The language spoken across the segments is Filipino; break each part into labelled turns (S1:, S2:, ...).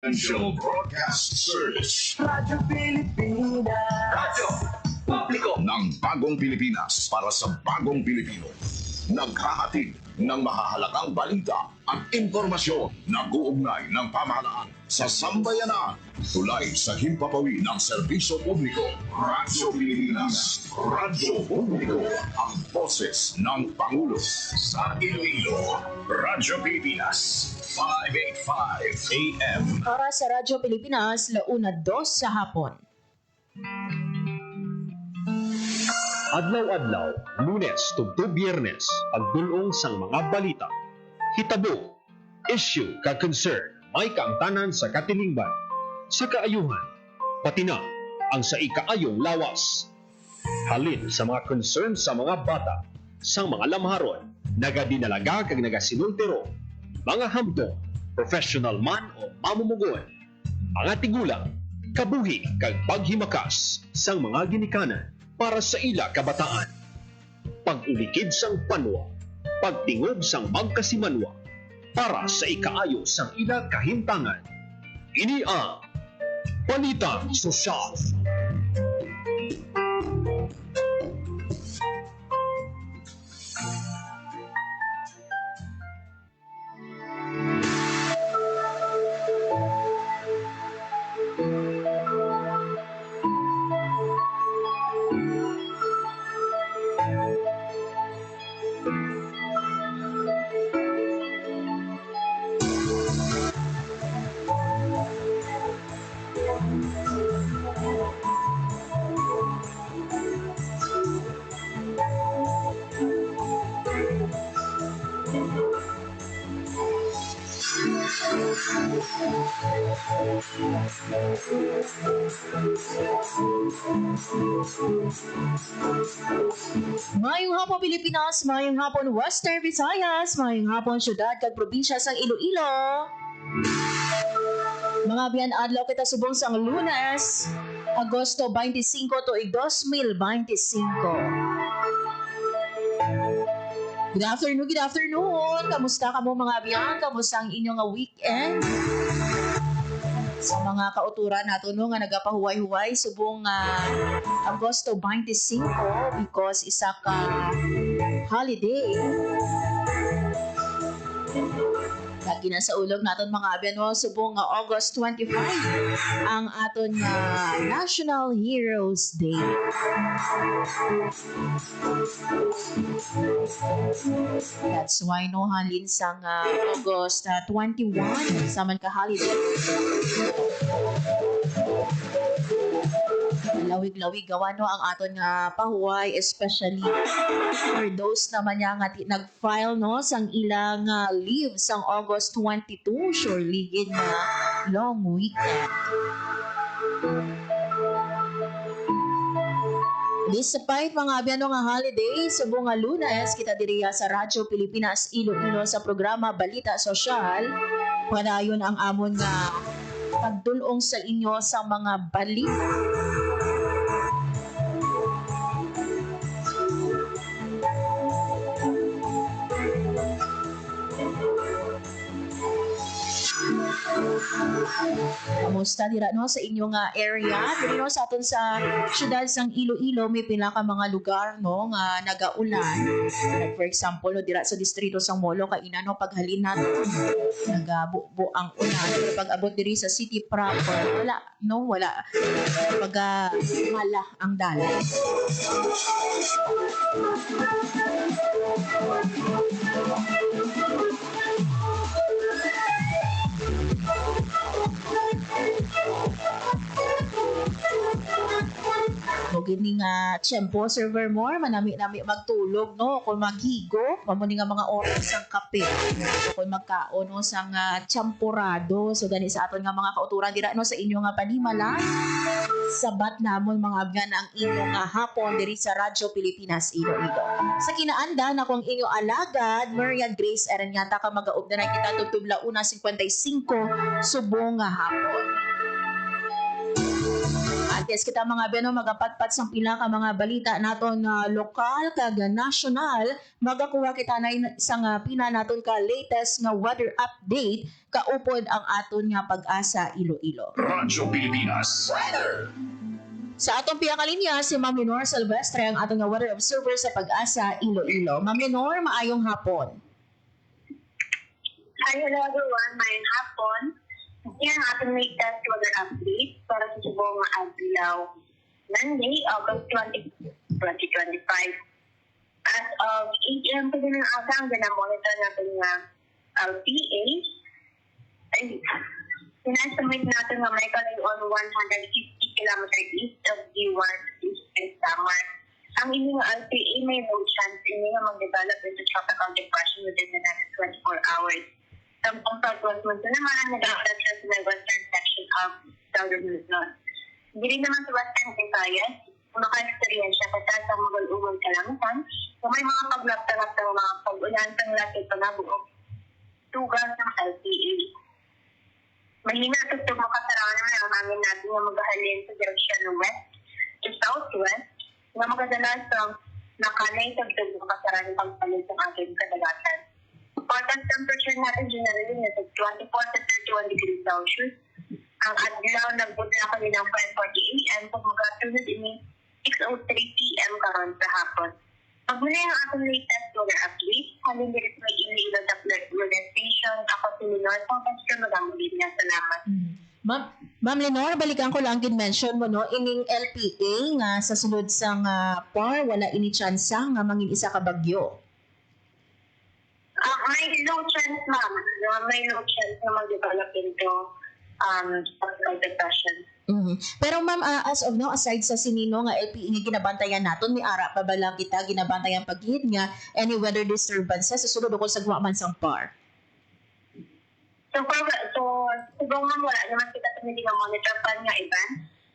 S1: National Broadcast Service.
S2: Radyo Pilipinas.
S1: Radyo Publiko ng Bagong Pilipinas para sa Bagong Pilipino. Naghahatid ng mahahalagang balita at impormasyon na guugnay ng pamahalaan sa sambayanan. Tulay sa himpapawid ng serbisyo publiko. Radyo Pilipinas. Radyo Publiko. Ang boses ng Pangulo. Sa Iloilo. Radyo Pilipinas. 585 AM.
S3: Para sa Radyo Pilipinas, 1:02 sa hapon.
S4: Adlaw-adlaw, Lunes tugtog Biyernes, pagdulong sang mga balita. Hitabo, issue kag concern, may kaangtanan sa katilingban, sa kaayuhan, pati na ang sa ikaayong lawas. Halin sa mga concern sa mga bata, sa mga lamharon, nagadinalaga kag nagasinultiro, mga hamtong, professional man o mamumugon, mga tigulang, kabuhi kag paghimakas sang mga ginikanan para sa ila kabataan. Pag-ulikid sang panwa, pagtingog sang magkasimanwa, para sa ikaayo sang ila kahimtangan. Ini ang Balitang Sosyal.
S3: Mayong hapon Pilipinas, mayong hapon Western Visayas, mayong hapon syudad kag probinsya sang Iloilo. Mga biyan adlaw kita subong sang Lunes, Agosto 25 tuig 2025. Good afternoon, good afternoon. Kamusta ka mo mga biyan? Kamusta ang inyong weekend? Sa mga kauturan nato no nga nagapahuway-huway subong Agosto 25 because isa ka holiday. Lagi na sa ulog naton mga abyan no subong August 25 ang aton National Heroes Day. That's why no halin sang August 21 sa man ka holiday. Lawig-lawig gawa no ang aton nga pahuway, especially for those naman nga nag-file no sang ilang leave sang August 22, surely gid nga long weekend. Despite mga abyan nga holiday, subong nga Lunes, kita diriya sa Radyo Pilipinas Iloilo sa programa Balita Sosyal. Padayon ang amon nga pagdulong sa inyo sa mga balita. Kamusta dira no sa inyong area? Diri no sa aton sa syudad sang Iloilo may pila ka mga lugar no nga nagaulan. Like for example no dira sa distrito sang Molo kainan no paghalin nato nagabubo ang ulan. Pero pag abot diri sa city proper wala pag mala ang dalan. No gini nga tiyempo server more manami-nami magtulog no kung maghigo mamuni nga mga oras sang kape so, kung magkaon no sang champurado so gani sa aton nga mga kauturan dira no sa inyo nga panimala sabat namon mga abyan ang inyo nga hapon diri sa Radyo Pilipinas Iloilo. Sa kinaanda na kung inyo alagad Maria Grace Aranyata ka magaob na kita tugtub 1:55 subong nga hapon. Yes, kita mga beno magapatpat sang pila ka mga balita naton lokal kag national magakuha kita na isang pina naton ka latest nga weather update kaupod ang aton nga pag-asa Iloilo.
S1: Radyo Pilipinas.
S3: Sa atong pinakalinya, si Ma'am Lenore Silvestre, ang atong nga weather observer sa pag-asa Iloilo. Ma'am Lenore, maayong hapon.
S5: Hi, hello everyone. Mayang hapon. Yan ang ating latest weather update para sa subong adlaw Monday, August 20, 2025. As of 8 a.m. pa din ang aga, ang monitor natin nga LPA. Ay, sinestimate natin nga may kalayon 150 km east of D1 Eastern Samar. Ang inyong LPA may low chance ini nga mag-develop into tropical depression within the next 24 hours. Tampang pag-westmonto naman, nag-aalat siya sa may western section of southern Luzon. Hindi naman sa western Visayas, maka-experience siya kasi sa magal-uwal kalangitan, kung may mga paglaptanap ng mga pag-ulan ng lahat pa na buong tugas ng LPA. Mahina ito ito makasarawan naman ang hangin natin na maghahalin sa direksyon ng west to southwest na magadalas ang nakanay sa ito makasarawan ng pagpalit ng ating kadagatan. Important temperature natin generally nasa 24 to 31 degrees Celsius. Ang adlaw nagbudla kami ng 5:40 a.m. kung magkatunod ini 6:03 p.m. karon sa hapon. Pagmula ang atong latest weather update, halin dito may Iloilo weather station. Ako si Lenore, pang-pastor magamulid niya. Salamat.
S3: Ma'am Lenore, balikan ko lang mention mo no, ining LPA nga sa sunod sang par, wala ini tsansa nga mangin isa ka bagyo.
S5: May low chance, ma'am. May low chance na mag-develop into tropical depression.
S3: Pero ma'am, as of now, aside sa sinino nga LPE nga ginabantayan naton, may ara pa ba lang kita ginabantayan paghihit nga any weather disturbances sa sunod ko sa gumaman sang par?
S5: So siguro nga wala naman kita sa hindi nga monitor pa nga event.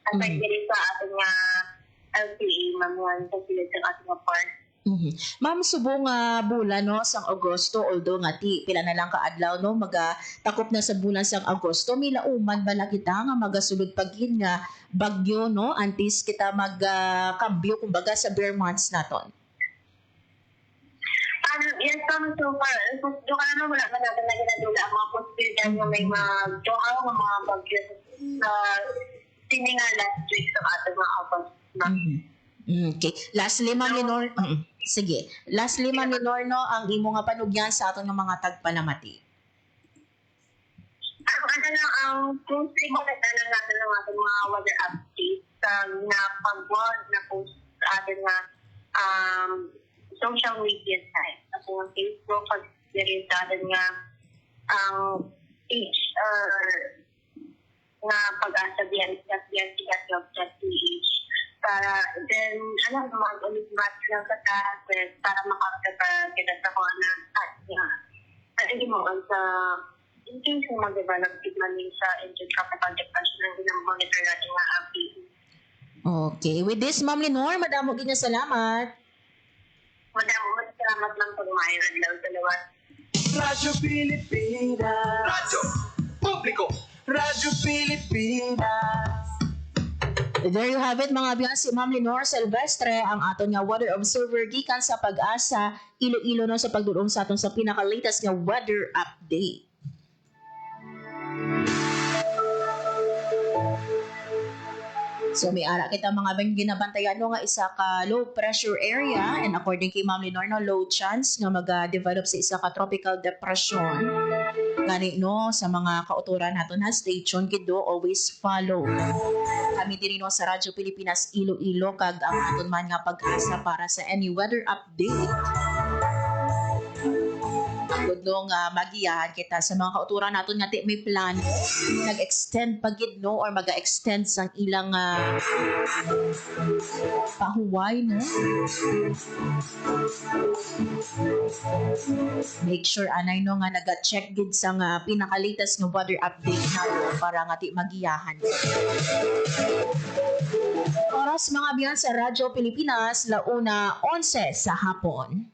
S5: Aside diri sa ating nga LPA, ma'am, sa silid sa ating nga par.
S3: Ma'am, subong bulan no sang Agosto, although nga pila na lang kaadlaw no magatakop na sa bulan sang Agosto, milauman bala kita nga magasulod paghid nga bagyo no antes kita magkambyo kumbaga sa bare months naton.
S5: Yes, ma'am. So far, doon ka naman wala ka natin na ginadula ang mga posibilidad na may magdohaw ng mga bagyo na sininga last week sa ating mga August.
S3: Okay. Lastly, Ma'am Lenore, sige. Lastly, Ma'am Lenore, no, ang imo nga panugyan sa aton nga mga tagpalamati.
S5: Ang closely monitoring natin ng ating mga weather updates na pag-word na post sa ating nga social media site. Ako ang Facebook, pag-experience sa ating nga page na pag-asa bnc.gov.ph para then mag-ulit match lang sa taas para makapagkita sa kung ano at hindi mo sa in case na mag-develop man sa intertropical depression ang ginamonitor natin nga update.
S3: Okay. With this, Ma'am Lenore, madamo ginya salamat.
S5: Madaming salamat lang po kumain adlaw sa lawas.
S2: Radyo Pilipinas.
S1: Radyo Publiko.
S2: Radyo Pilipinas.
S3: There you have it mga biyan, si Ma'am Lenore Silvestre, ang aton nga weather observer gikan sa Pag-asa Iloilo no sa pagdulong sa aton sa pinaka-latest nga weather update. So may ara kita mga bang ginabantayan no nga isa ka low pressure area, and according kay Ma'am Lenore no, low chance nga mag-develop sa isa ka tropical depression. Gani no sa mga kauturan naton ha, stay tuned gid do, always follow. Kami diri no sa Radyo Pilipinas Iloilo kag ang aton man nga Pag-asa para sa any weather update. Good no nga magiyahan kita sa mga kauturan naton nga may plan nag-extend pagid no or maga-extend sang ilang pahuway no. Make sure anay no nga naga-check gid sa pinaka-latest nga weather update nato para nga magiyahan. Oras mga biyan sa Radyo Pilipinas, 1:11 sa hapon.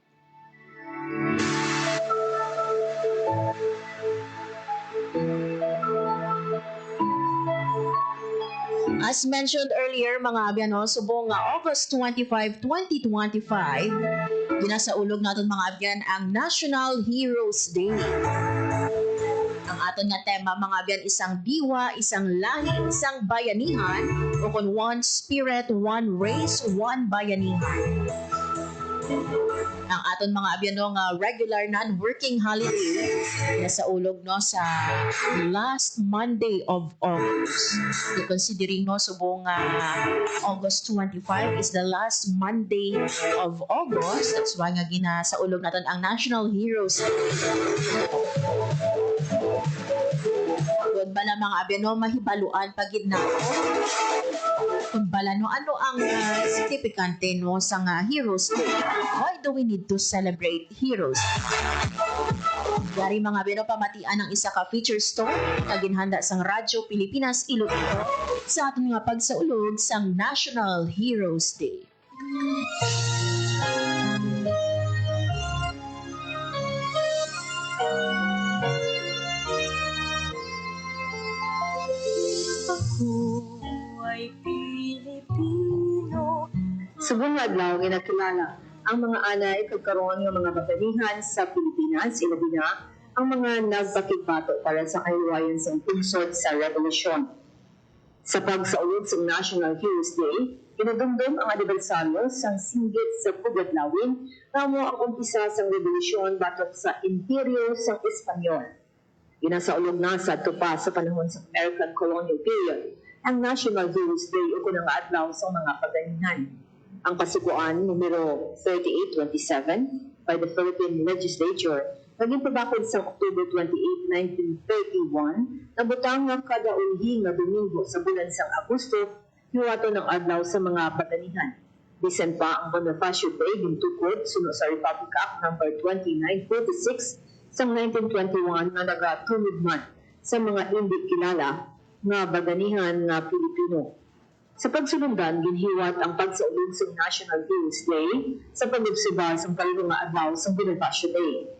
S3: As mentioned earlier, mga abyan, no, subong August 25, 2025, ginasaulog natin mga abyan ang National Heroes Day. Ang aton nga tema mga abyan, isang diwa, isang lahi, isang bayanihan, o kung one spirit, one race, one bayanihan. Ang aton mga abyan no, nga regular non-working holiday na sa ulog no sa last Monday of August. Considering no subong August 25 is the last Monday of August. That's why nga gina sa ulog naton ang National Heroes Day. Doon bala mga abyan no, mahibaluan pagid na kung bala no, ano ang significante no sa Heroes Day. Why do we need to celebrate Heroes Day? Dari mga abyan no, pamatian ng isa ka feature story kaginhanda sang Radyo Pilipinas Iloilo sa aton nga pagsaulog sang National Heroes Day.
S6: Subong nga adlaw ginakilala ang mga anay kagkaroon ng mga batanihan sa Pilipinas, ilabi na ang mga nagpakigbato para sa kahiwayan sa punsod sa revolusyon. Sa pagsaulog sa National Heroes Day, kinadumdum ang anibersaryo sa singgit sa Pugatlawin na mo ang umpisa sa revolusyon batok sa imperyo sa Espanyol. Ginasaulog na sa tupa sa panahon sa American colonial period ang National Heroes Day o kunang adlaw sa mga paganihan. Ang kasukuan numero 3827 by the Philippine Legislature naging pabakod sa October 28, 1931 na butang nga kada ulhing na Domingo sa bulan sang Agosto hiwato ng adlaw sa mga paganihan. Bisan pa ang Bonifacio Day gintukod sunod sa Republic Act No. 2946 sa 1921 na nagatunigman sa mga hindi kilala nga baganihan nga Pilipino. Sa pagsulundan, ginhiwat ang pagsaulog sa National Heroes Day sa pag-obserba sa kalibong nga adlaw sa Bonifacio Day.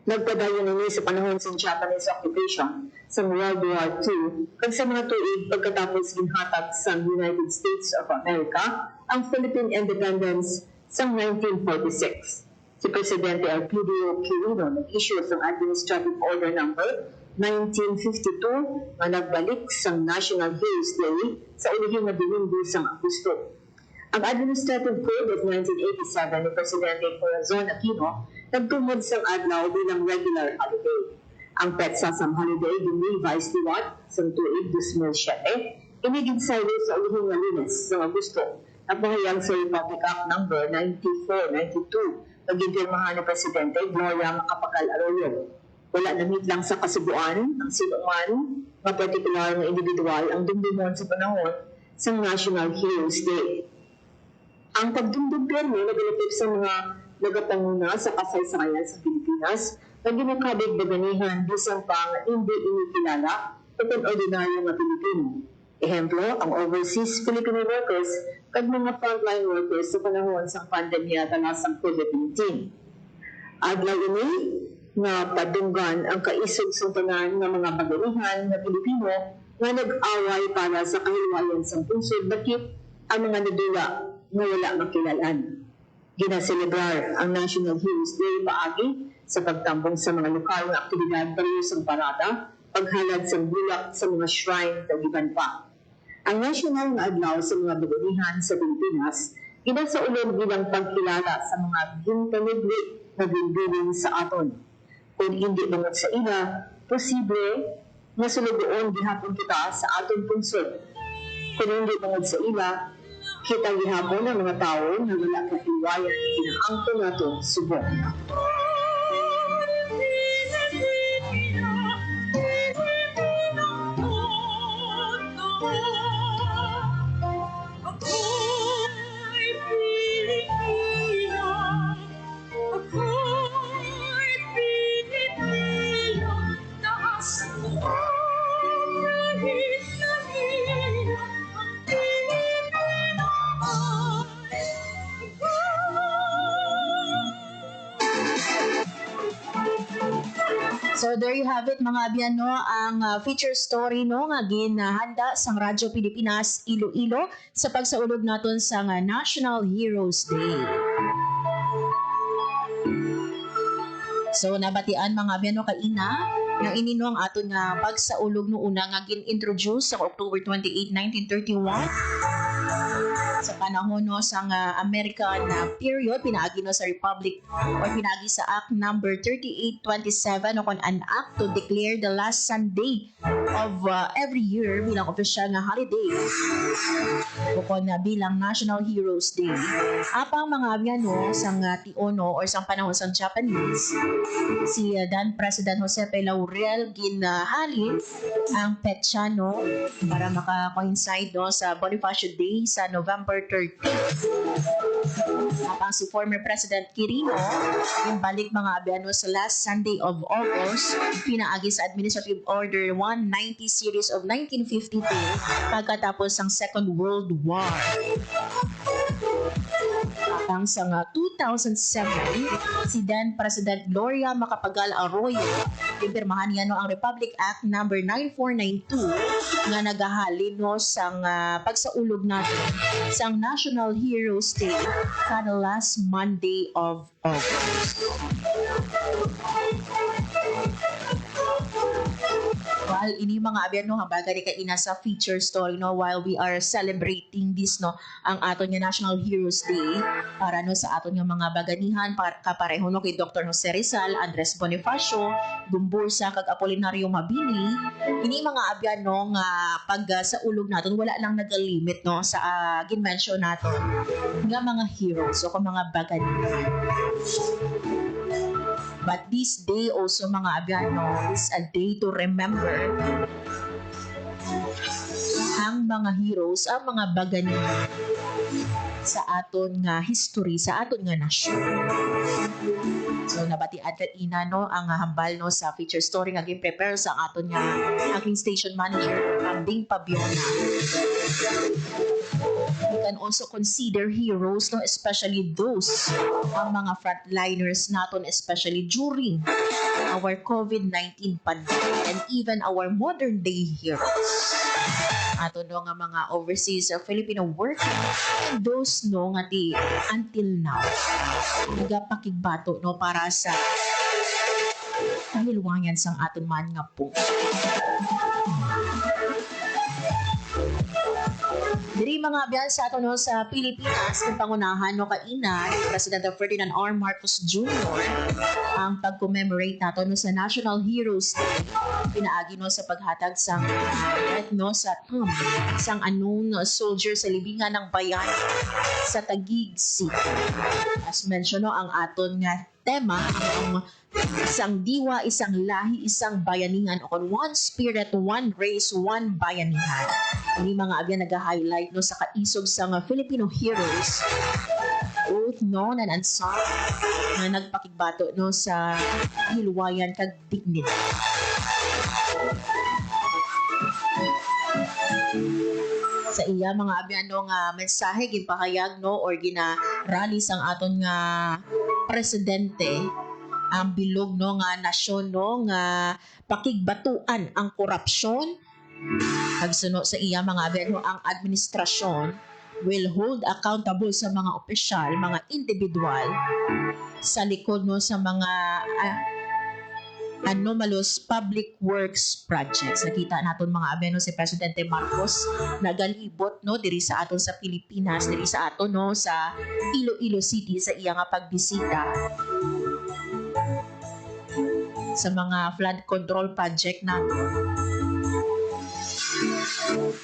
S6: Nagpadayon nini sa panahon sa Japanese occupation sa World War II kag sa mga tuig pagkatapos ginhatag sa United States of America ang Philippine Independence sa 1946. Si Presidente Elpidio Quirino nag-issue ng Administrative Order No. 1952 na nagbalik sa National Heroes Day sa ulihing na Domingo sa Agosto. Ang Administrative Code of 1987 ni Presidente Corazon Aquino nagtumod sa adlaw bilang regular holiday. Ang petsa sa holiday gini-vice liwat sa tuig 2007 inigid sa ulihing na Lunes sa Agosto at mahayag sa Republic Act No. 9492 nagipirmahan ni Presidente Gloria Macapagal Arroyo. Wala namit lang sa kasubuan ang sinuman na partikular na individual ang dumdumon sa panahon sa National Heroes Day. Ang pagdumdum permi nagalapit sa mga nagapanguna sa kasaysayan sa Pilipinas na ginakabig baganihan bisan pa nga hindi inikilala o kung ordinaryo nga Pilipino. Ehemplo, ang overseas Filipino workers kag mga frontline workers sa panahon sa pandemya talasang COVID-19. Adlaw ini nga padunggan ang kaisog sa tanan ng mga baganihan na Pilipino nga nag-away para sa kahiwayan sa punsod bakit ang mga nadula nga wala makilalan. Ginaselebrar ang National Heroes Day paagi sa pagtambong sa mga lokal na aktibidad pareho sa parada, paghalad sa bulak sa mga shrine ug iban pa. Ang national nga adlaw sa mga baganihan sa Pilipinas ginasaulog bilang pagkilala sa mga gintanigli na ginbiling sa aton. Kung hindi bangod sa ila, posible na sulugoon gihapon kita sa aton punsod. Kung hindi bangod sa ila, kita gihapon ang mga tao na wala kahiwayan na kinaangkon nato subok.
S3: So there you have it mga abyan no, ang feature story no nga ginahanda sang Radyo Pilipinas Iloilo sa pagsaulog naton sa National Heroes Day. So nabatian mga abyan no kaina Nga inino ang aton nga pagsaulog no una nga gin-introduce sa October 28, 1931 sa panahon no sa American period pinaagi no sa Republic or pinaagi sa Act number 3827 o kon an act to declare the last Sunday of every year bilang official nga holiday o kon bilang National Heroes Day. Apang mga abyan sa tiono or sa panahon sa Japanese si then President Jose P. Laurel ginhalin ang petsa no para maka-coincide no sa Bonifacio Day sa November 30. Apang si former President Quirino yung balik mga abyan sa last Sunday of August pinaagi sa Administrative Order 190 series of 1952 pagkatapos ng Second World War. Apang sa 2007, si then President Gloria Macapagal Arroyo, impirmahan niya no ang Republic Act number 9492 nga nagahalin no sang pagsaulog natin sang National Heroes Day kada last Monday of August. While ini mga abyan no habaga ni kaina sa feature story no while we are celebrating this no ang aton nga National Heroes Day para no sa aton nga mga baganihan para kapareho no kay Dr. Jose Rizal, Andres Bonifacio, Gumbursa kag Apolinario Mabini ini mga abyan no nga pag sa ulog naton wala lang nagalimit no sa gin-mention naton nga mga heroes o mga baganihan. But this day also mga abyano is a day to remember ang mga heroes, ang mga baganihan sa aton nga history, sa aton nga nasyon. So nabatian ina no ang hambal no sa feature story nga gi-prepare sa aton nga aking station manager ang Bing Pabiona. We can also consider heroes no especially those ang mga frontliners naton especially during our COVID-19 pandemic and even our modern day heroes. Ato no nga mga overseas Filipino working and those no nga di until now nagapakigbato no para sa kahilwangan sang aton man nga po. Diri mga abyan sa ato no sa Pilipinas ng pangunahan no kaina ni President Ferdinand R. Marcos Jr. ang pag-commemorate nato no sa National Heroes Day pinaagi no sa paghatag sang no sa tomb sang unknown soldier sa libingan ng bayan sa Taguig City. As mention no ang aton nga tema ang isang diwa, isang lahi, isang bayanihan o one spirit, one race, one bayanihan. Ini mga abyan nag-highlight no sa kaisog sa mga Filipino heroes both known and unsung na nagpakigbato no sa hilwayan kag dignidad. Sa iya mga abyan no nga mensahe ginpahayag no or gina-rally sang aton nga presidente ang bilog no nga nasyon no nga pakigbatuan ang korupsyon kag suno sa iya mga abyan no ang administrasyon will hold accountable sa mga opisyal, mga individual sa likod no sa mga anomalous public works projects. Nakita naton mga abyan no si Presidente Marcos nagalibot no diri sa aton sa Pilipinas, diri sa aton no sa Iloilo City sa iya nga pagbisita sa mga flood control project natin.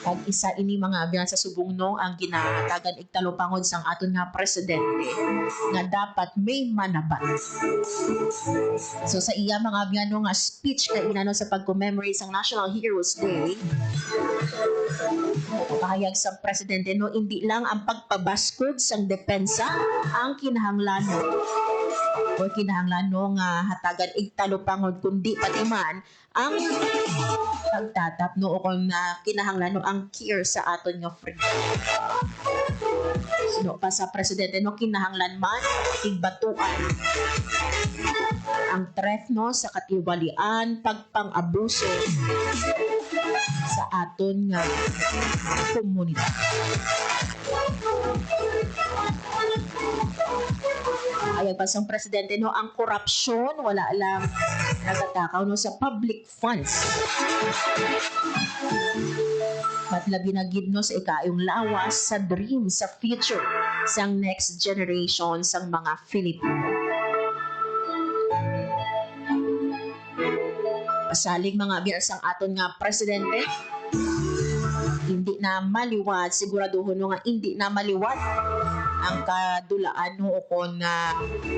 S3: Pag isa ini mga abyan sa subong no ang ginahatagan igtalupangod sang aton nga presidente nga dapat may manabat. So sa iya mga abyan no nga speech kay inano sa pag-commemorate sang National Heroes Day pahayag sa presidente no hindi lang ang pagpabaskog sang depensa ang kinahanglan o kinahanglan no nga hatagan igtalupangod kundi pati man ang pagtatap no o kung kinahanglan no ang care sa aton nga freedom. Sino pa sa presidente no kinahanglan man igbatuan ang threat no sa katiwalian pagpang-abuso sa aton nga komunidad. Pahayag pa sang presidente no, ang korupsyon wala lang nagatakaw no sa public funds. Matlabi na gid no sa ikayong lawas sa dream sa future sang next generation sang mga Filipino. Pasalig mga biyar sang aton nga presidente, hindi na maliwat, siguraduhon no nga hindi na maliwat ang kadulaan no o kung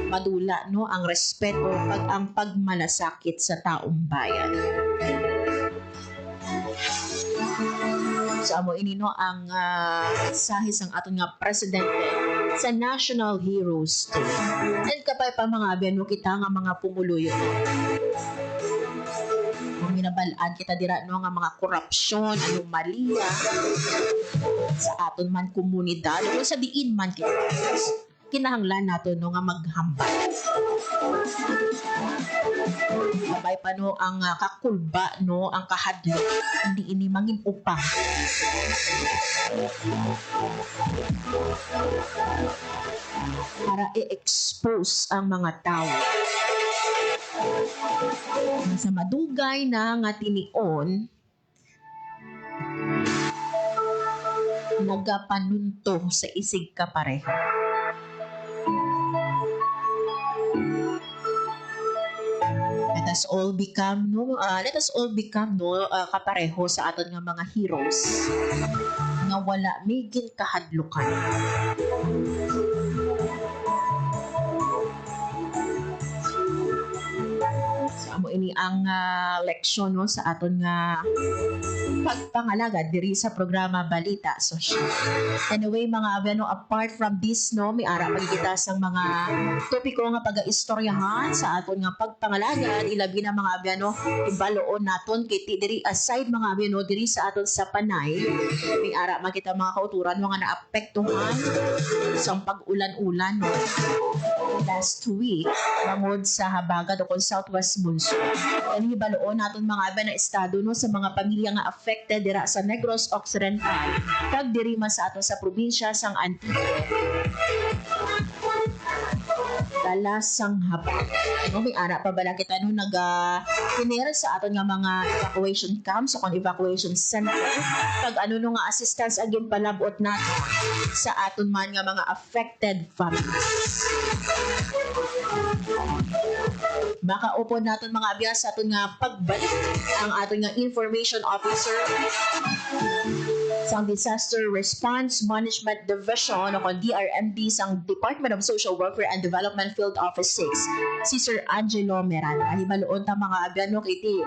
S3: madula no ang respeto ang pagmalasakit sa taong bayan. So amo ini no ang mensahe sang aton nga presidente sa National Heroes Day. And kapay pa mga biyan no kita nga mga pumuluyo. Kung minabalaan kita dira no nga mga korupsyon, anomalya sa aton man komunidad o sa diin man kita. Kinahanglan nato no nga maghambal. Sabay pa no ang kakulba no ang kahadlok hindi ini mangin upang. Para i-expose ang mga tao sa madugay na nga tinion nagapanunto sa isig ka pareho. Let us all become kapareho sa aton nga mga heroes nga wala migil kahadlukan. Amo ini ang leksyon no sa aton nga pagpangalaga diri sa programa Balita Sosyal. Anyway mga abyan no, apart from this no, may ara magkita sang mga topiko nga pagaistoryahan sa aton nga pagpangalaga ilabi na mga abyan no, ibaloon naton kay diri aside mga abyan no, diri sa aton sa Panay may ara makita mga kauturan mga naapektuhan sa pag-ulan-ulan no. Last week bangod sa habagat o Southwest Monsoon. Kani baloon naton mga abyan na estado no sa mga pamilya nga affected dira sa Negros Occidental kag diri man sa aton sa probinsya sang Antique. Dalas sang haba. No, may ara pa bala kita no pinir sa aton nga mga evacuation camps o kon evacuation center kag ano no nga assistance again palabot natin sa aton man nga mga affected families. Baka upo natin mga abiyas sa aton nga pagbalik ang aton nga information officer sang Disaster Response Management Division o DRMD sang Department of Social Welfare and Development Field Office 6 si Sir Angelo Miranda. Hibaloon ta mga abyan no kiti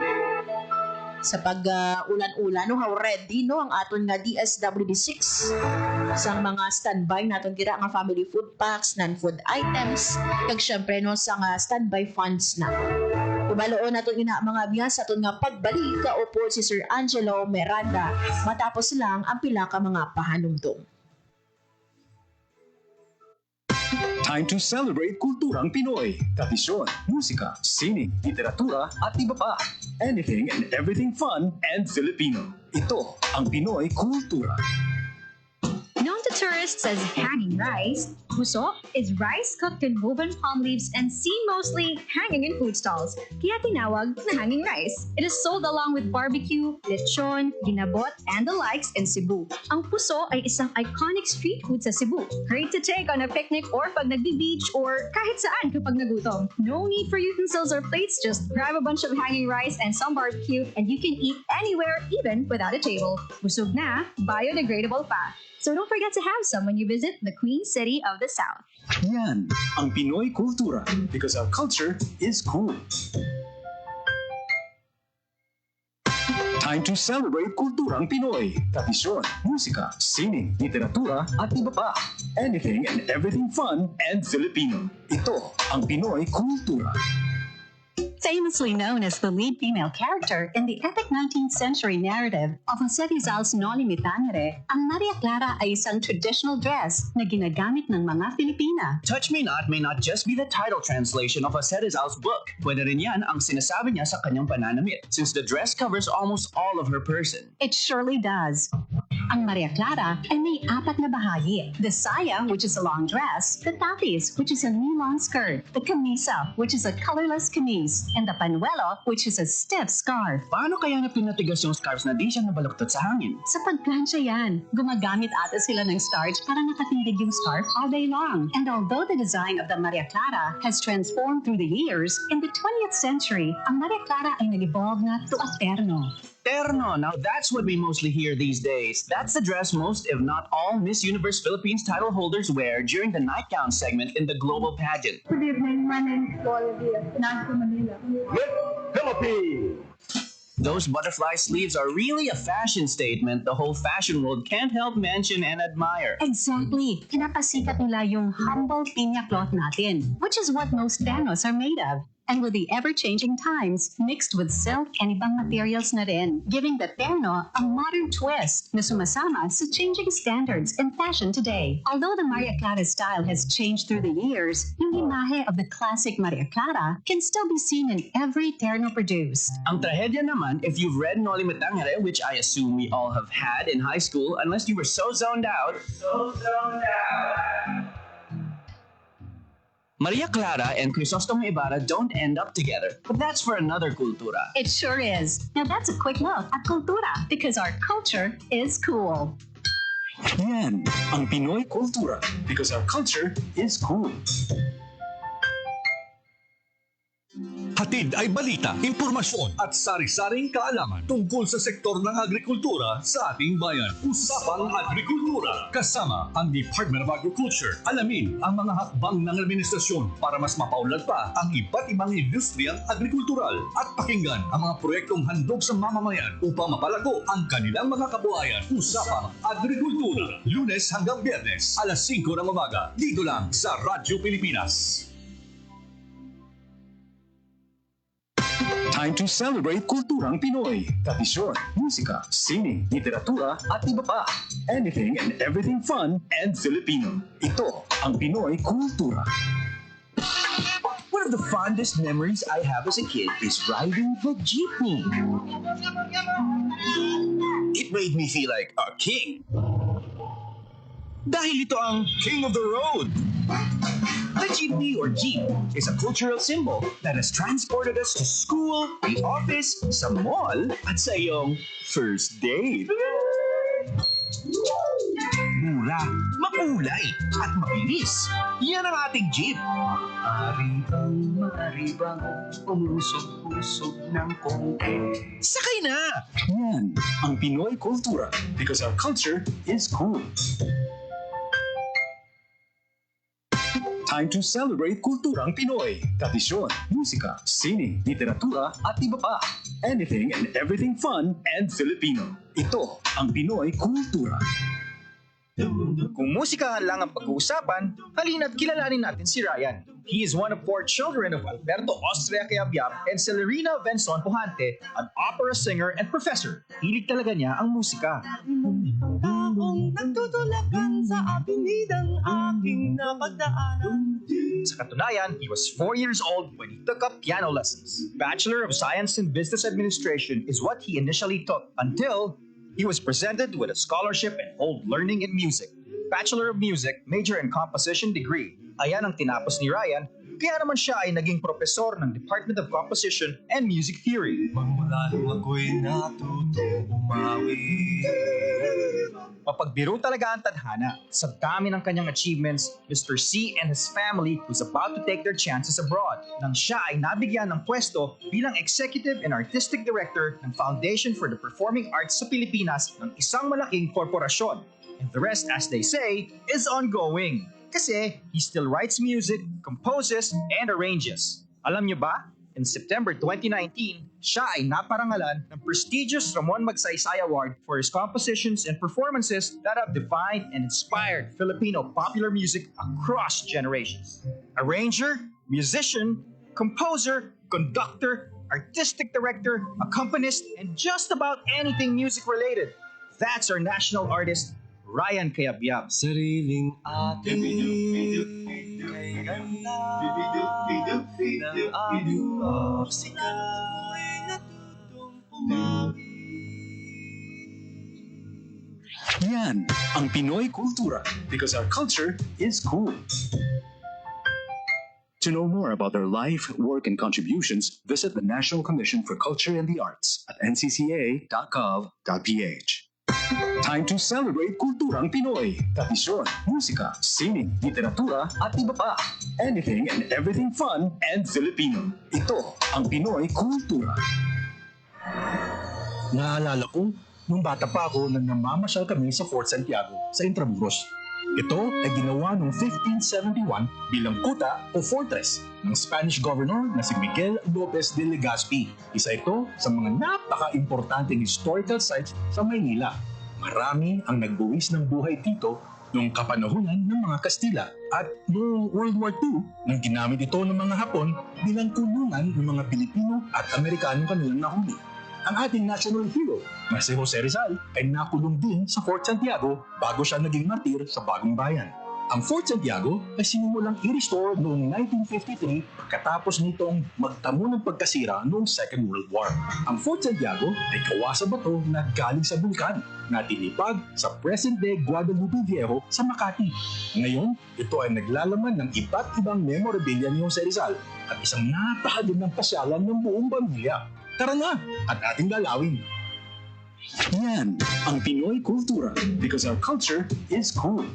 S3: sa pag-ulan-ulan no how ready no ang aton nga DSWD6 sang mga standby naton dira nga family food packs, non-food items kag syempre no sang standby funds na. Ibaloon naton ina mga abiyas sa aton nga pagbalik kaupo si Sir Angelo Miranda matapos lang ang pila ka mga pahanumdum.
S7: Time to celebrate kulturang Pinoy. Tradisyon, musika, sining, literatura at iba pa. Anything and everything fun and Filipino. Ito ang Pinoy Kultura.
S8: Known to tourists as hanging rice, puso is rice cooked in woven palm leaves and seen mostly hanging in food stalls, kaya tinawag na hanging rice. It is sold along with barbecue, lechon, ginabot, and the likes in Cebu. Ang puso ay isang iconic street food sa Cebu. Great to take on a picnic or pag nagbi-beach or kahit saan kapag nagutom. No need for utensils or plates, just grab a bunch of hanging rice and some barbecue and you can eat anywhere, even without a table. Busog na, biodegradable pa. So don't forget to have some when you visit the Queen City of the South.
S7: Yan ang Pinoy Kultura because our culture is cool. Time to celebrate kulturang Pinoy. Tradisyon, musika, sining, literatura at iba pa. Anything and everything fun and Filipino. Ito ang Pinoy Kultura.
S9: Famously known as the lead female character in the epic 19th century narrative of Jose Rizal's Noli Me Tangere, ang Maria Clara ay isang traditional dress na ginagamit ng mga Filipina.
S10: Touch Me Not may not just be the title translation of Jose Rizal's book. Pwede rin yan ang sinasabi niya sa kanyang pananamit, since the dress covers almost all of her person.
S9: It surely does. Ang Maria Clara ay may 4 na bahagi. The saya, which is a long dress, the tapis, which is a nylon skirt, the camisa, which is a colorless camise, and the panuelo, which is a stiff scarf.
S10: Paano kaya na pinatigas yung scarves na di siya nabaluktot sa hangin?
S9: Sa pagplansya yan, gumagamit ata sila ng starch para nakatindig yung scarf all day long. And although the design of the Maria Clara has transformed through the years, in the 20th century, ang Maria Clara ay nag-evolve na to a terno.
S10: Terno, now that's what we mostly hear these days. That's the dress most, if not all, Miss Universe Philippines title holders wear during the nightgown segment in the global pageant.
S5: Good evening, my name is Gloria Diaz, Nagpo, Manila.
S1: Philippines!
S10: Those butterfly sleeves are really a fashion statement the whole fashion world can't help mention and admire.
S9: Exactly. Pinapasikat nila yung humble pinya cloth natin, which is what most ternos are made of. And with the ever-changing times, mixed with silk and ibang materials na rin, giving the terno a modern twist na sumasama sa changing standards in fashion today. Although the Maria Clara style has changed through the years, yung imahe of the classic Maria Clara can still be seen in every terno produced.
S10: Ang trahedya naman, if you've read Noli Me Tangere, which I assume we all have had in high school, unless you were so zoned out. Maria Clara and Crisostomo Ibarra don't end up together, but that's for another cultura.
S9: It sure is. Now that's a quick look at Cultura, because our culture is cool.
S7: Yan ang Pinoy Kultura because our culture is cool.
S11: Hatid ay balita, impormasyon at sari-saring kaalaman tungkol sa sektor ng agrikultura sa ating bayan. Usapang Agrikultura kasama ang Department of Agriculture. Alamin ang mga hakbang ng administrasyon para mas mapaunlad pa ang iba't ibang industriyang agrikultural at pakinggan ang mga proyektong handog sa mamamayan upang mapalago ang kanilang mga kabuhayan. Usapang Agrikultura, Lunes hanggang Biyernes, alas 5 ng umaga, dito lang sa Radyo Pilipinas.
S7: Time to celebrate kulturang Pinoy. Tradisyon, musika, sining, literatura, at iba pa. Anything and everything fun and Filipino. Ito ang Pinoy Kultura.
S10: One of the fondest memories I have as a kid is riding the jeepney. It made me feel like a king. Dahil ito ang King of the Road. The jeepney or jeep is a cultural symbol that has transported us to school, the office, sa mall, at sa iyong first date. Mura, makulay, at mabilis. Yan ang ating jeep.
S2: Maribang, umusog-usog ng konti.
S10: Sakay na!
S7: Yan ang Pinoy Kultura because our culture is cool. Time to celebrate kulturang Pinoy. Tradisyon, musika, sining, literatura, at iba pa. Anything and everything fun and Filipino. Ito ang Pinoy Kultura.
S12: Kung musika lang ang pag-uusapan, halina't kilalanin natin si Ryan. He is one of 4 children of Alberto Austria Cayabyab and Celerina Benzon Pujante, an opera singer and professor. Hilig talaga niya ang musika.
S2: Nagtutulakan sa atinidang aking napagdaanan.
S12: Sa katunayan, he was 4 years old when he took up piano lessons. Bachelor of Science in Business Administration is what he initially took until he was presented with a scholarship in old learning in music. Bachelor of Music, major in composition degree. Ayan ang tinapos ni Ryan, kaya naman siya ay naging profesor ng Department of Composition and Music Theory.
S2: Magmula nung ako'y natutong umawi.
S12: Mapagbiro talaga ang tadhana. Sa dami ng kanyang achievements, Mr. C and his family was about to take their chances abroad nang siya ay nabigyan ng pwesto bilang Executive and Artistic Director ng Foundation for the Performing Arts sa Pilipinas ng isang malaking korporasyon. And the rest, as they say, is ongoing. Kasi he still writes music, composes, and arranges. Alam niyo ba? In September 2019, siya ay naparangalan ng prestigious Ramon Magsaysay Award for his compositions and performances that have defined and inspired Filipino popular music across generations. Arranger, musician, composer, conductor, artistic director, accompanist, and just about anything music-related. That's our national artist, Ryan Cayabyab.
S2: Sariling ating kay ganda ng aming musika ay natutong pumawi.
S7: Yan ang Pinoy Kultura because our culture is cool. To know more about their life, work, and contributions, visit the National Commission for Culture and the Arts at ncca.gov.ph. Time to celebrate kulturang Pinoy. Tradisyon, musika, sining, literatura, at iba pa. Anything and everything fun and Filipino. Ito ang Pinoy Kultura.
S13: Naalala ko, nung bata pa ako nang namamasyal kami sa Fort Santiago sa Intramuros. Ito ay ginawa noong 1571 bilang kuta o fortress ng Spanish governor na si Miguel Lopez de Legazpi. Isa ito sa mga napaka-importanteng historical sites sa Maynila. Marami ang nagbuwis ng buhay dito noong kapanahunan ng mga Kastila at noong World War II nang ginamit ito ng mga Hapon bilang kulungan ng mga Pilipino at Amerikanong kanilang nahuli. Ang ating national hero na si Jose Rizal ay nakulong din sa Fort Santiago bago siya naging martir sa Bagong Bayan. Ang Fort Santiago ay sinimulang i-restore noong 1953 pagkatapos nitong magtamo ng pagkasira noong Second World War. Ang Fort Santiago ay gawa sa bato na galing sa bulkan na tinipag sa present-day Guadalupe Viejo sa Makati. Ngayon, ito ay naglalaman ng iba't ibang memorabilia ni Jose Rizal at isang napakagandang pasyalan ng buong pamilya. Tara na at ating lalawin.
S7: Yan ang Pinoy Kultura because our culture is cool.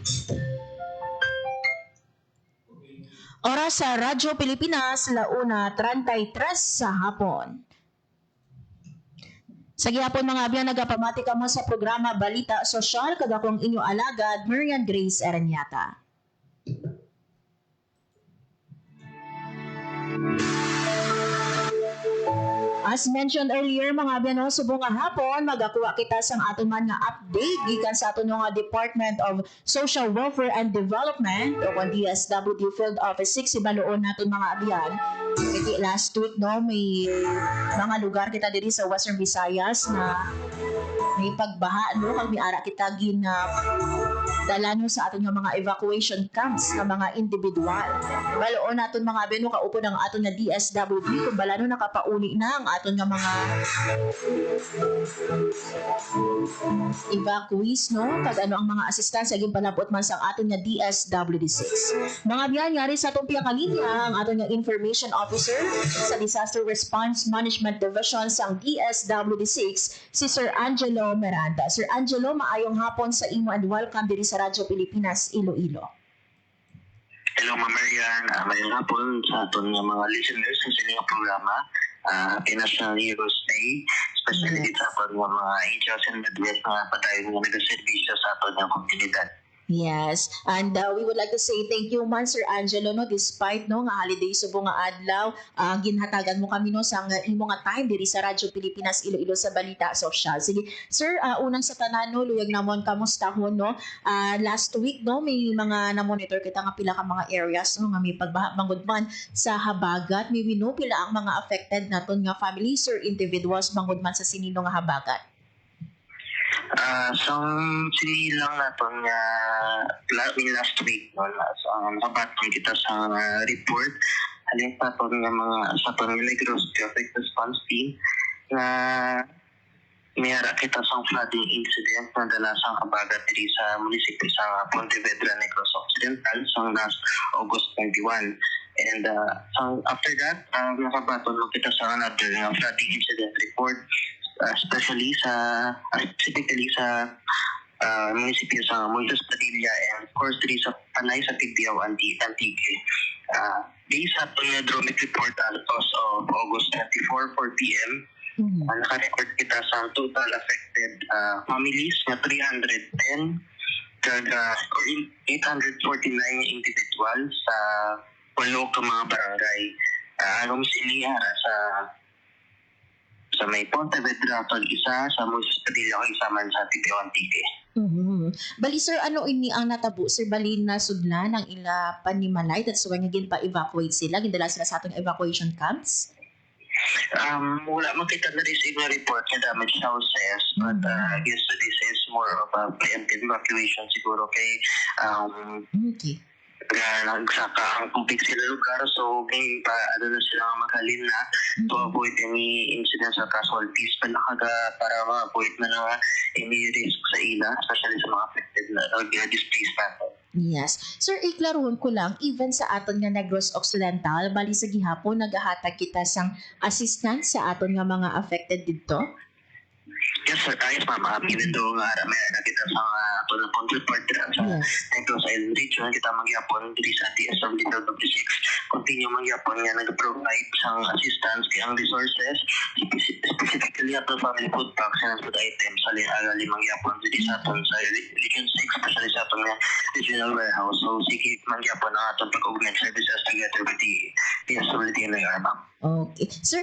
S3: Oras sa Radyo Pilipinas, 1:33 sa hapon. Sa gihapon mga abyan, nagapamati ka mo sa programa Balita Sosyal, kada kong inyo alagad, Marian Grace Aranyata. As mentioned earlier, mga abyan, subong nga hapon, magakuha kita sa aton man nga update gikan sa aton nga Department of Social Welfare and Development o kung DSWD Field Office 6 ibaloon naton mga abyan. Iti last week, no, may mga lugar kita diri sa Western Visayas na may pagbaha, no, kag miara kita dala no sa aton nga mga evacuation camps ng mga individual. Baloon naton mga abyan, no, kaupo ng aton nga DSWD kung bala no nakapauni na ang aton nga mga evacuees, no, kag ano ang mga assistance aging palabot man sa aton nga DSWD6. Mga biyan yari sa atong piyang kalinya ang aton nga information officer sa Disaster Response Management Division sang DSWD6 si Sir Angelo Miranda. Sir Angelo, maayong hapon sa imo and welcome diri sa Radyo Pilipinas Iloilo.
S5: Hello, Ma'am Marian. Mayroon hapon sa aton nga mga listeners sa sining programa. Happy National Heroes Day, especially sa aton nga mga angels and midwives na patayon nga nagaservisyo sa aton nga komunidad.
S3: Yes, and we would like to say thank you man Sir Angelo, no, despite no nga holiday subong nga adlaw, ginhatagan mo kami no sa imo nga time diri sa Radyo Pilipinas Iloilo sa Balita Sosyal. Sige, Sir, unang sa tanan no, luyag namon kamustahon no. Last week no may mga na-monitor kita nga pila ka mga areas no nga may pagbaha bangod man sa habagat. May wino pila ang mga affected naton nga families or individuals bangod man sa sinino nga habagat.
S5: So, sinilang natin nga last week, no, nakabatang kita sa report. Halin sa aton nga mga sa aton nga Negros Traffic Response Team na mayara kita sa flooding incident na dala sa kabagat diri sa munisipyo sa Pontevedra, Negros Occidental sa last August 21. And after that, nakabaton kita sa another flooding incident report, especially specifically sa munisipyo sa Moises Padilla and of course diri sa Panay sa Tibiyao, Antique. Based sa Dromit report as of August 24, 4 p.m., naka-record kita sa total affected families na 310 or 849 individuals sa 8 ka mga barangay. Anong siliha sa may Pontevedra, isa sa Moises Padilla, isa man sa Tibiyao, Antique.
S3: Bali sir, ano ini ang natabo sir, bali na sudlan ang ila panimalay at so nga pa-evacuate sila, gindala sila sa atong evacuation camps?
S5: Wala man kita na-receive na report na damage houses, but I guess this is more of a preemptive evacuation siguro kay
S3: okay.
S5: nagsaka ang tubig sila lugar, so may pa ano na sila nga maghalin na to avoid any incidents or casualties para ma-avoid na nga any risk sa ila, especially sa mga affected na displaced natin.
S3: Yes. Sir, iklaroon ko lang, even sa aton nga Negros Occidental, bali sa gihapon, nagahatag kita sang assistance sa aton nga mga affected dito?
S5: Yes, sir. Yes, ma'am. Even though may nakita sa ito na pong report sa Negros Island Region, kita magyapon diri sa DSM Detail 26, continue magyapon nga nag-provide sang assistance kay ang resources, specifically ato family food packs and food items sa limang yapon diri sa aton sa Region 6, especially sa aton nga regional warehouse. So, sige, magyapon ang aton pag-augment services together with the DSWD and the ma'am.
S3: Okay. Sir,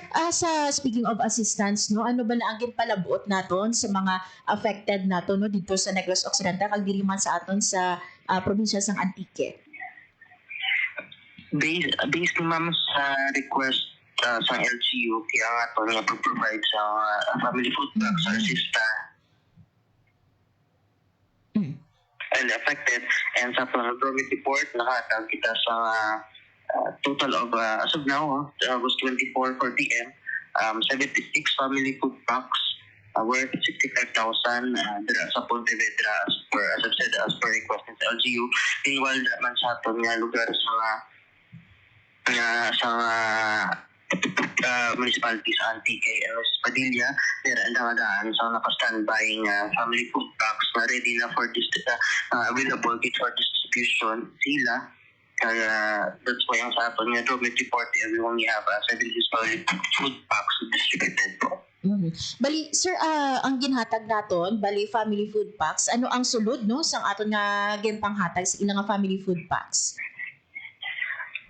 S3: speaking of assistance, no, ano ba na ang ginpalabuot naton sa mga affected nato no dito sa Negros Occidental kag dili man sa aton sa probinsya sang Antique?
S5: Based ma'am sa request sa LGU kaya nga ito nga pag-provide sa family food packs or assistance and affected, and sa Bromid report nakatag kita sa total of as of now August 24 4 p.m. 76 family food packs worth 65,000 sa Ponte Vedra as per request ng LGU. Meanwhile naman sa aton nga lugar sa municipality sa Antique and Padilla, there ang daan sa naka-standby family food packs na ready na for available for distribution sila. Kaya that's why ang sa aton nga Dromit report, we only have 76 family food packs distributed po.
S3: Bali, sir, ang ginhatag naton, bali family food packs, ano ang sulod no sang aton nga ginpanghatag sa ilang family food packs?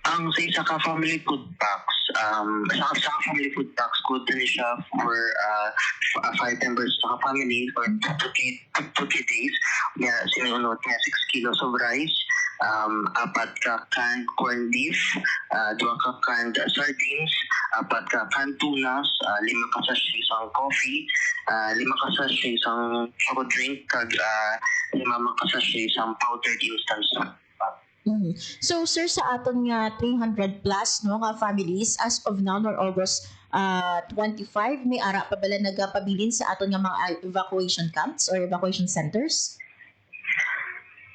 S5: Ang sa isa ka family food packs, sa family food packs, good na siya for 5 members sa family for 2 days. Sinunod nga 6 kilos of rice, 4 ka canned corned beef, 2 ka canned sardines, 4 ka canned tunas, 5 ka sachet isang coffee, 5 ka sachet isang choco drink, kag 5 ka sachet isang powdered instant soup.
S3: So sir, sa aton nga 300 plus no nga families as of now or August 25, may ara pa bala nagapabilin sa aton nga mga evacuation camps or evacuation centers?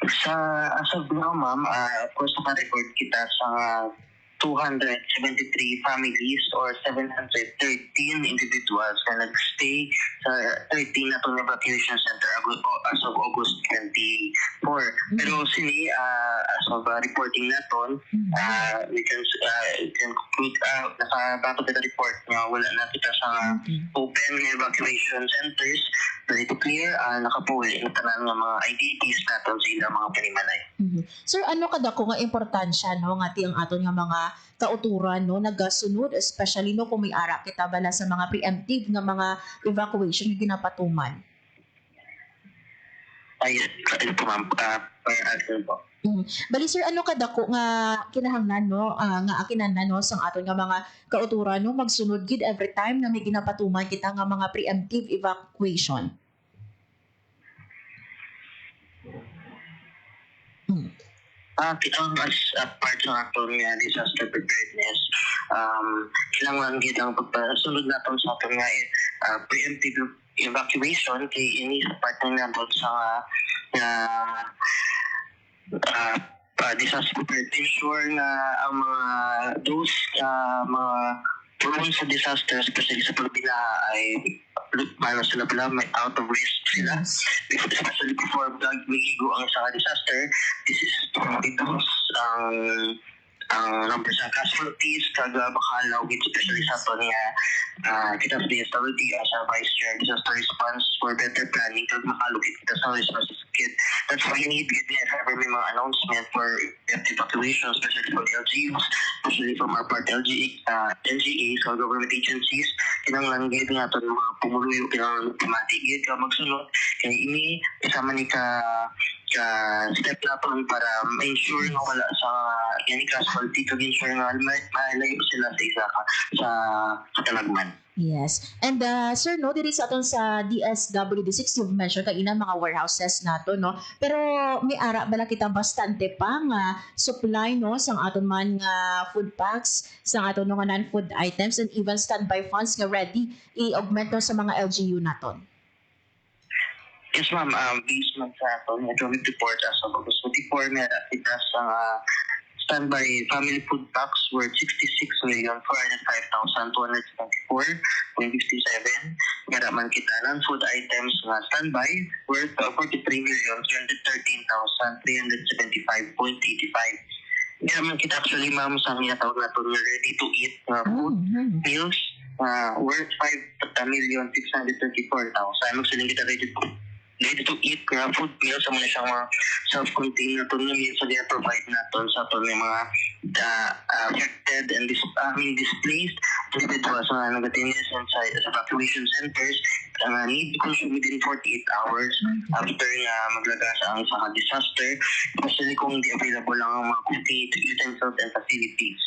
S5: As of now, ma'am, of course, naka-record kita sa 273 families or 713 individuals na nag-stay sa 13 na itong evacuation center as of August 24. Pero sini, as of reporting naton, we can conclude, nakabato kita report na wala na kita sa open evacuation centers. Ready to clear, nakapuwi na tanan ng mga IDPs naton sa ilang mga panimalay.
S3: Sir, ano kadako nga importansya no nga ang aton nga mga kauturan no nagasunod, especially no kung may ara kita bala sa mga preemptive nga mga evacuation nga ginapatuman?
S5: Ayun po ma'am, para answer po.
S3: Bali sir, ano kadako nga kinahanglan no nga akinahanglan no sang aton nga mga kauturan no magsunod gid every time na may ginapatuman kita nga mga preemptive evacuation?
S5: Ang as part ng aton nga disaster preparedness, kailangan gid ang pagpasunod naton sa aton nga preemptive evacuation kay ini sa part ng naton sa disaster preparedness, ensure na ang mga those mga prone sa disaster, especially sa pagbilaha, ay sila pala may out of risk sila, especially before magigo ang sa disaster. This is to reduce ang numbers ng casualties kag makalaw gid, especially sa aton nga kita sa DSWD as a Vice Chair Disaster Response for better planning kag makalugit kita sa resources kit. That's why you need to get ever may mga announcement for evacuation, especially for LGUs, especially from our part LGAs or government agencies. Kinanglan gid nga aton mga pumuluyo, kinanglan automatic gid ka magsunod Kaya ini isama ni ka step na to para ma-ensure na wala sa yan casualty kag ensure nga malayo sila sa isa sa katalagman.
S3: Yes. And sir, no, diri sa aton sa DSWD6, you've mentioned kanina mga warehouses nato, no? Pero may ara bala kita bastante pa nga supply, no, sang aton man nga food packs, sang aton nga non-food items, and even standby funds nga ready i-augment no sa mga LGU naton.
S5: Yes, ma'am. Based man sa aton economic report as of August 24, meron kita sa standby family food packs worth 66,405,274.57. Meron man kita ng food items na standby worth 43,313,375.85. Meron man kita actually, ma'am, sa minatawag na ito ready to eat food meals worth 5,634,000. Magsaling kita ready to eat food meals sa mga siyang mga self-contained na ito na meals na provide natin sa ito ng mga affected and displaced individuals na nag-attend sa evacuation centers need to consume within 48 hours after maglagas ang sa disaster, especially kung di available lang ang mga cooking utensils and facilities.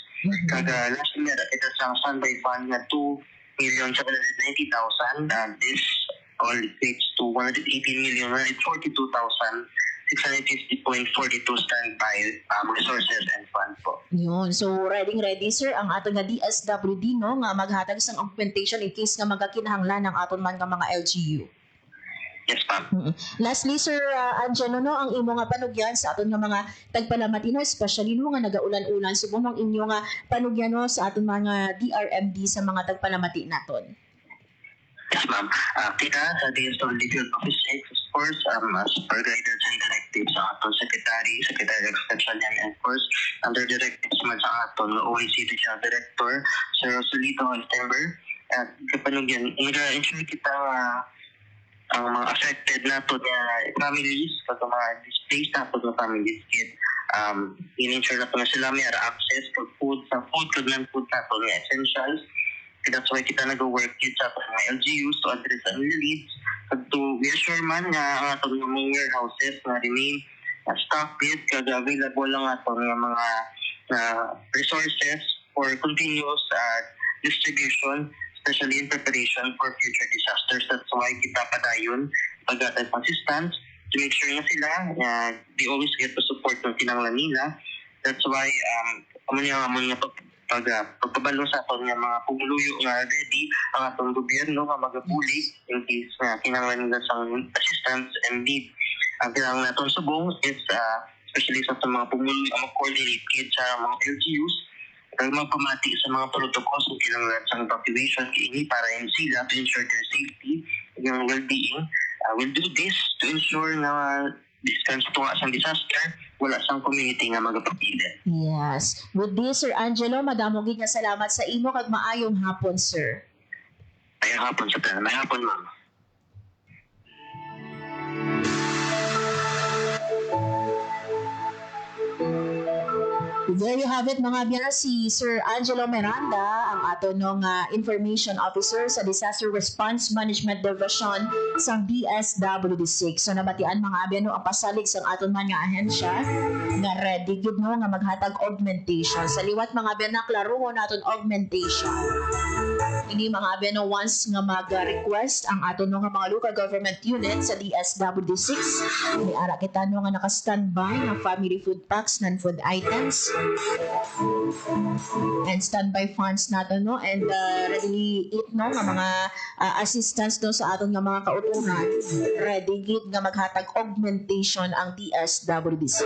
S5: Kaga last year, ito sa standby fund na 2,790,000 and this all equates to 118,142,650.42 standby resources and funds po.
S3: Yun. So, ready, sir, ang aton nga DSWD, no, nga maghatag sang augmentation in case nga magakinahanglan ng aton man nga mga LGU.
S5: Yes, ma'am.
S3: Lastly, Sir Angelo, no, ang imo nga panugyan sa aton nga mga tagpalamatino, especially no nga nagaulan-ulan, subong ang inyo nga panugyan no, sa aton mga DRMD sa mga tagpalamati naton.
S5: Yes, ma'am. Kita sa DSWD Field Office 8, of course, as per guidance and directives sa aton Secretary of Extension and of course, under directives man sa aton OIC Regional Director, Sir Rosalito Estember, at kapanugyan, nag-ensure kita ang mga affected nato na families, pag mga displaced nato na families, in-ensure nato na sila may access to food, sa food, kag non-food nato na essentials. That's why kita nag-work yun sa mga LGUs to address ang needs, to reassure man nga ang atong mga warehouses na remain stocked with, kag available lang atong mga resources for continuous distribution, especially in preparation for future disasters. That's why kita padayon pag-atay assistance to make sure na sila they always get the support ng kinanglan nila. That's why pagpabalo sa aton nga mga pumuluyo nga ready ang atong gobyerno nga magapuli in case na kinanglan nila sa assistance and need. Ang kinanglan naton subong is especially sa atong mga pumuluyo ang mag-coordinate sa mga LGUs kag magpamati sa mga protocols ng kinanglan sa evacuation kini para in sila to ensure their safety and well-being. We'll do this to ensure na discuss to sa disaster, wala sang community nga magapapilit.
S3: Yes. With this, Sir Angelo, madamo gid nga salamat sa imo kag maayong hapon, sir.
S5: Maayong hapon sa tanan. Maayong hapon, ma'am.
S3: There you have it, mga biyana, si Sir Angelo Miranda, ang ato nung Information Officer sa Disaster Response Management Division sa DSWD6. So nabatian mga biyano ang pasalig sa aton man nga ahensya nga ready gid no nga maghatag augmentation. Sa liwat mga biyana, klaruhon naton augmentation. Ini mga biyano once nga mag-request ang aton nga mga local government unit sa DSWD6. Ni ara kita no nga naka-standby nga family food packs, non-food items, and standby funds nato no, and ready it no nga mga assistance no sa aton nga mga kauturan. Ready gid nga maghatag augmentation ang DSWD6.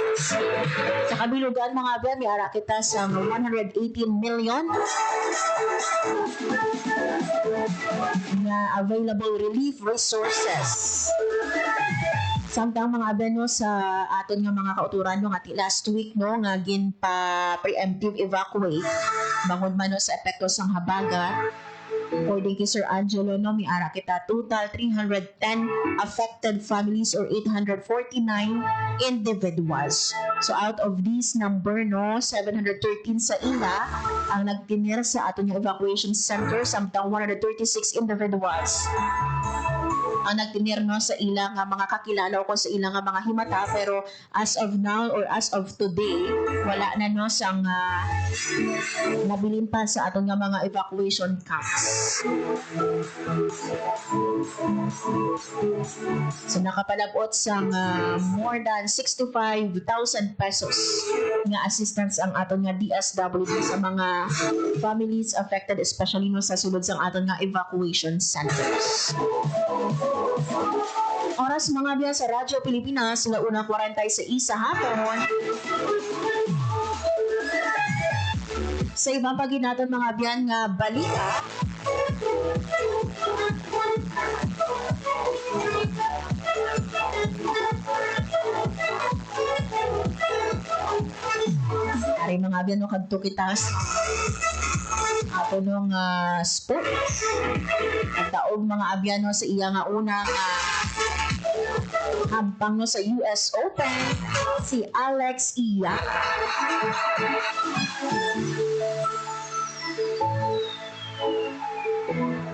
S3: Sa kabilugan mga biyan, may ara kita sa 118 million na available relief resources. Samtang mga abeno sa aton nga mga kauturan no nga last week no nga gin pa preemptive evacuate bangod man no sa epekto sang habagat. According kay Sir Angelo no, may ara kita total 310 affected families or 849 individuals. So out of this number no, 713 sa ila ang nagtinir sa aton nga evacuation center, samtang 136 individuals ang nagtinir no sa ilang mga kakilala o sa ilang mga himata, pero as of now or as of today wala na no sang nabilin pa sa atong nga mga evacuation camps. So nakapalabot sang more than 65,000 pesos nga assistance ang aton nga DSWD sa mga families affected, especially no sa sulod sang aton nga evacuation centers. Oras mga biya sa Radyo Pilipinas, sila una 46 sa hapon. Sa ibang paginaton mga biyan nga balita, ay mga biyan no kadto kitas ato nung sports at daog mga abyano sa iya nga unang hampang no sa US Open si Alex Iya.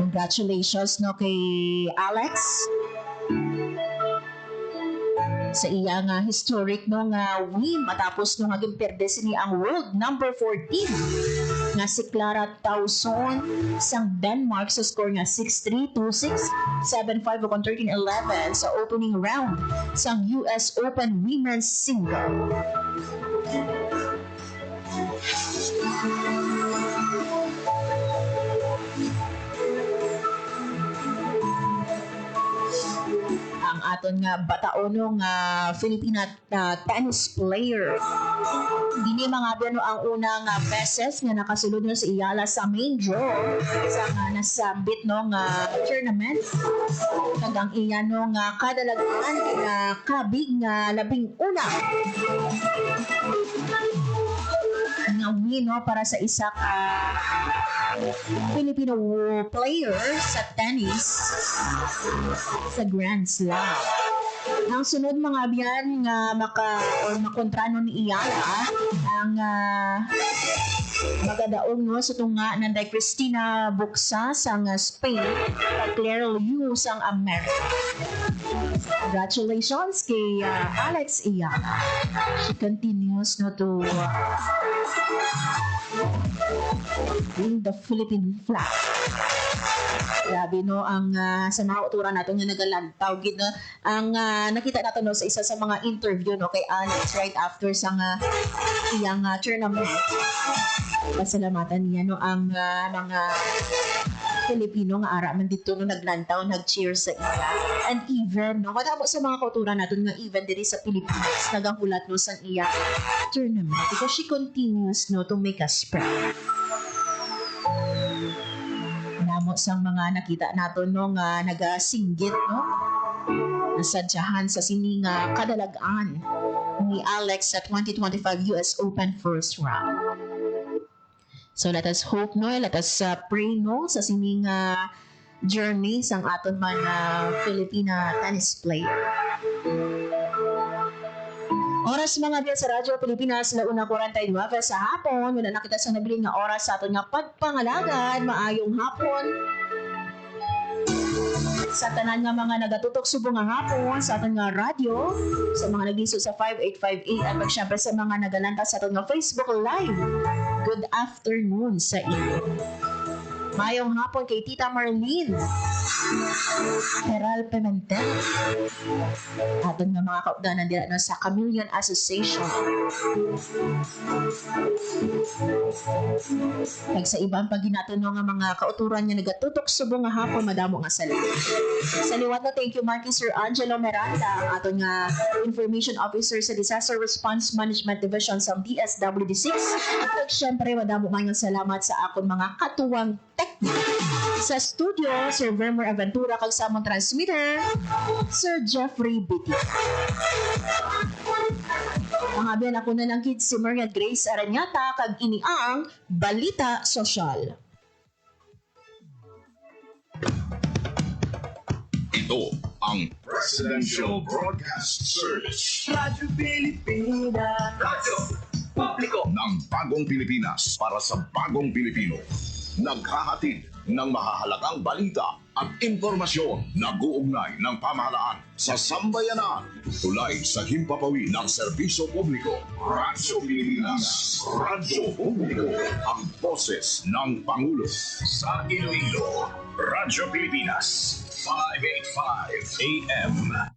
S3: Congratulations no kay Alex sa iya nga historic no nga win matapos no nga gimperde sini ang world number 14 nga si Clara Tauson sang Denmark sa score nga 6-3, 2-6, 7-5 ug 13-11 sa opening round sang US Open Women's Single. Aton nga bataonong Filipina tennis player. Dini mga biano ang unang beses nga nakasulod na sa iyala sa main draw sa nasambit no nga tournament. Kagang iya no nga kadalagan nga kabig nga labing una nga win no para sa isa ka Filipino player sa tennis sa Grand Slam. Ang sunod mga biyan nga makontrano ni Iyala ang magadaong no sa tunga nanday Cristina Buxa sang Spain at Claire Liu sang America. Congratulations kay Alex Iyala. She continues no to bring the Philippine flag. Grabe no ang sa nauturan nato nga nagalantaw gid no ang nakita nato no sa isa sa mga interview no kay Alex right after sa iyang tournament. Pasalamatan niya no ang mga Pilipino nga ara man dito no naglantaw nag-cheer sa iya. And even no madamo sa mga kauturan naton nga even diri sa Pilipinas nagahulat no sang iya tournament because she continues no to make us proud. Namo sang mga nakita nato no nga nagasinggit no nasadyahan sa sininga kadalagaan ni Alex sa 2025 US Open first round. So let us hope no, let us pray no sa sining journey sang aton man Filipina tennis player. Oras mga biyan sa Radyo Pilipinas na una 42 sa hapon. Wala na kita sa nabiling nga oras sa aton nga pagpangalagad. Maayong hapon. Sa tanan nga mga nagatutok subong nga hapon sa aton nga radyo, sa mga nagliso sa 5858 at syempre sa mga nagalanta sa aton nga Facebook Live. Good afternoon sa inyo. Mayong hapon kay Tita Marlene Heral Pimentel. Aton nga mga kaugdanan dira no sa Chameleon Association. Kag sa ibang paginaton nga mga kauturan nga nagatutok subong nga hapon madamo nga salamat. Sa liwat na thank you Marky Sir Angelo Miranda, aton nga Information Officer sa Disaster Response Management Division sa DSWD6. At syempre madamo nga salamat sa akon mga katuwang technique. Sa studio, Sir Vermer Aventura kag samong transmitter, Sir Jeffrey Bitti. Mga biyan ako na lang kids si Maria Grace Aranyata kag ini ang Balita Sosyal.
S1: Ito ang Presidential Broadcast Service.
S10: Radyo Pilipinas.
S1: Radyo Publiko ng Bagong Pilipinas para sa Bagong Pilipino. naghahatid ng mahahalagang balita at impormasyon na guugnay ng pamahalaan sa sambayanan. Tulay sa himpapawid ng serbisyo publiko. Radyo Pilipinas. Radyo Publiko. Ang boses ng Pangulo. Sa Iloilo, Radyo Pilipinas. 585 AM.